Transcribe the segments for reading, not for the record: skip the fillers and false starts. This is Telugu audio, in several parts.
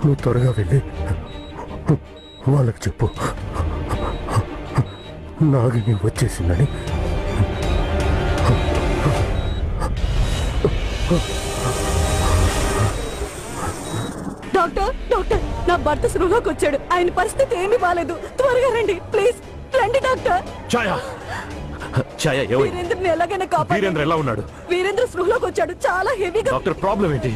నువ్వు త్వరగా వెళ్ళి వాళ్ళకి చెప్పు నాగిని వచ్చేసిందని. డాక్టర్ డాక్టర్, నా భర్త స్పృహలోకి వచ్చాడు. ఆయన పరిస్థితి ఏమీ బాలేదు. త్వరగా రండి ప్లీజ్. రండి డాక్టర్. వీరేంద్రని ఎలాగైనా కాపాడండి. వీరేంద్ర ఎలా ఉన్నాడు? వీరేంద్ర స్పృహలోకి వచ్చాడు. చాలా హెవీగా. డాక్టర్ ప్రాబ్లం ఏంటి?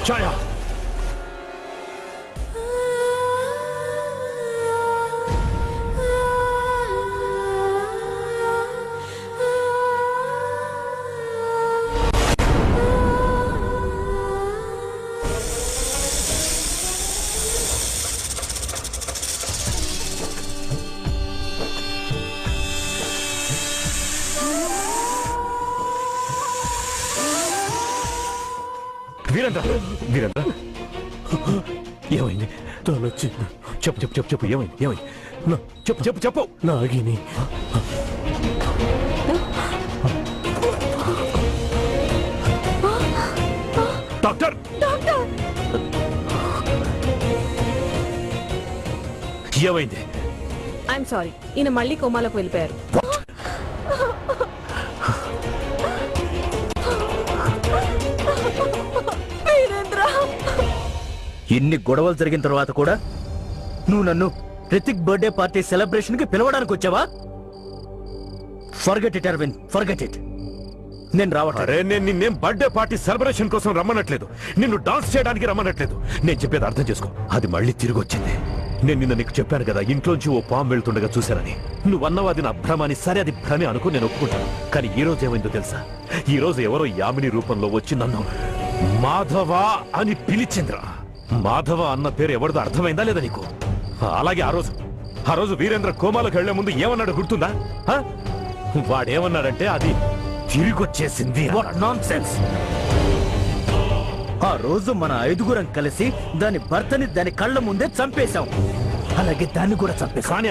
ఛాయా, వీరేంద్ర వీరేంద్ర ఏమైంది? తనొచ్చింది. చెప్పు చెప్పు చెప్పు చెప్పు ఏమైంది? ఏమైంది? చెప్పు చెప్పు చెప్పు. నాగిని డాక్టర్, డాక్టర్ ఏమైంది? ఐఎమ్ సారీ, ఈయన మళ్ళీ కోమాలోకి వెళ్ళిపోయారు. ఎన్ని గొడవలు జరిగిన తర్వాత కూడా నువ్వు నన్ను రితిక్ బర్త్డే పార్టీ సెలబ్రేషన్ కి పిలవడానికి వచ్చావా? Forget it Aravind, forget it. నేను రావట్లేదు. అరే, నేను నిన్నేం బర్త్డే పార్టీ సెలబ్రేషన్ కోసం రమ్మనట్లేదు, నిన్ను డాన్స్ చేయడానికి రమ్మనట్లేదు. నేను చెప్పేది అర్థం చేసుకో. అది మళ్ళీ తిరిగి వచ్చింది. నేను నిన్న నీకు చెప్పాను కదా, ఇంట్లోంచి ఓ పాము వెళ్తుండగా చూశానని. నువ్వు అన్నవు అది నా భ్రమని. సరే, అది భ్రమే అనుకో, నేను ఒప్పుకుంటాను. కానీ ఈ రోజు ఏమైందో తెలుసా? ఈ రోజు ఎవరో యామిని రూపంలో వచ్చి నన్ను మాధవ అని పిలిచిందిరా. మాధవ అన్న పేరు ఎవరిదో అర్థమైందా లేదా నీకు? అలాగే ఆ రోజు వీరేంద్ర కోమాలోకి వెళ్లే ముందు ఏమన్నాడు గుర్తుందా? వాడేమన్నాడంటే అది తిరిగొచ్చేసింది. నాన్సెన్స్. ఆ రోజు మన 5గురం కలిసి దాని భర్తని దాని కళ్ళ ముందే చంపేశాం. అలాగే దాన్ని కూడా చంపేశాం. కానీ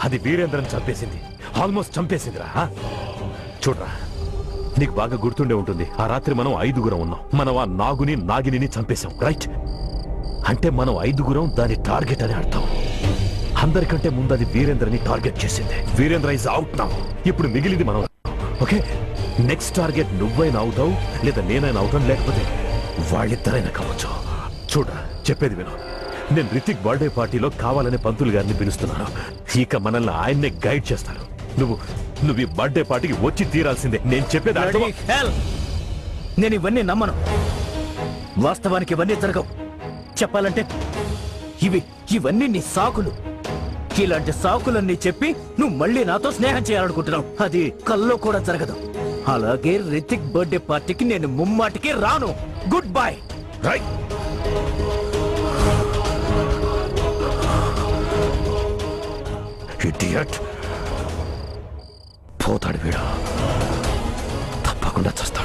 అది వీరేంద్రని చంపేసింది. ఆల్మోస్ట్ చంపేసిందిరా. చూడరా, నీకు బాగా గుర్తుండే ఉంటుంది, ఆ రాత్రి మనం 5గురం ఉన్నాం. మనం ఆ నాగిని చంపేశాం, రైట్? అంటే మనం 5గురం దాని టార్గెట్ అని అర్థం. అందరికంటే ముందు అది వీరేంద్రని టార్గెట్ చేసింది. Virendra is out now. ఇప్పుడు మిగిలింది మనం. ఓకే, నెక్స్ట్ టార్గెట్ నువ్వైనా అవుతావు, లేదా నేనైనా అవుతాను, లేకపోతే వాళ్ళిద్దరైనా కావచ్చు. చూడరా, చెప్పేది విను. నేను రితిక్ బర్త్డే పార్టీలో కావాలనే పంతులు గారిని పిలుస్తున్నాను. ఇక మనల్ని ఆయన్నే గైడ్ చేస్తారు. నువ్వు ఈ బర్త్డే పార్టీకి వచ్చి తీరాల్సిందే. నేను చెప్పేది అర్థం. నేను ఇవన్నీ నమ్మను. వాస్తవానికి ఇవన్నీ జరగవు. చెప్పాలంటే ఇవన్నీ నీ సాకులు. ఇలాంటి సాకులన్నీ చెప్పి నువ్వు మళ్ళీ నాతో స్నేహం చేయాలనుకుంటున్నావు. అది కల్లో కూడా జరగదు. అలాగే రితిక్ బర్త్డే పార్టీకి నేను ముమ్మాటికి రాను. Good bye. రైట్. ఇడియట్. పోతాడు వీడు, తప్పకుండా చేస్తాడు.